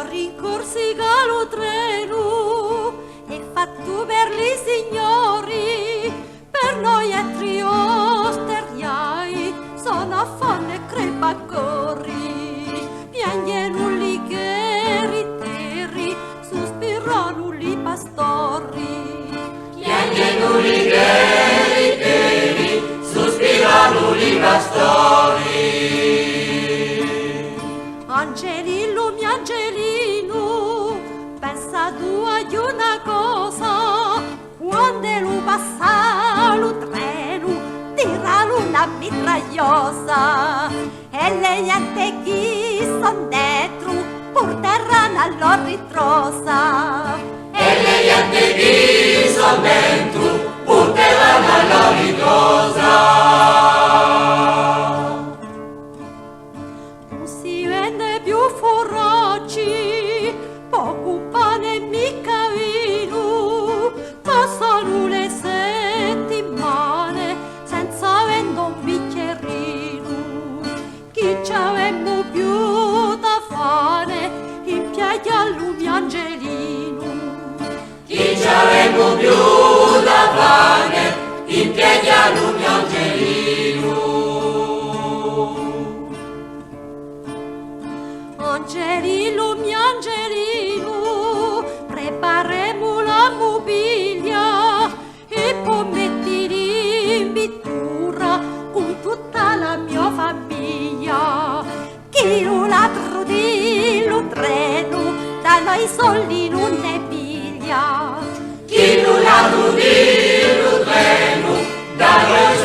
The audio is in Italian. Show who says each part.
Speaker 1: rincorsi lo treno e fatto per li signori, per noi è triosteriai, sono a fanno e crepa corri, piangono li gheriteri, sospirano li pastori.
Speaker 2: Piangono li gheriteri, sospirano li pastori.
Speaker 1: Angelillo, mio Angelino, pensa tu a una cosa, quando lo passa lo treno, tiralo una mitragliosa, e le niente chi son dentro, porteranno alla ritrosa.
Speaker 2: E le niente chi son dentro, porteranno alla ritrosa.
Speaker 1: Più foraggi, poco pane mica vino, passano le settimane senza avendo un bicchierino. Chi c'avemmo più da fare in piedi al mio Angelino?
Speaker 2: Chi c'avemmo più da fare in piedi al mio Angelino?
Speaker 1: Angelino, mio Angelino, preparemo la mobilia e poi mettili in vittura con tutta la mia famiglia. Chi lo ladro di lo treno, da noi soldi non ne piglia.
Speaker 2: Chi lo ladro di lo treno, da noi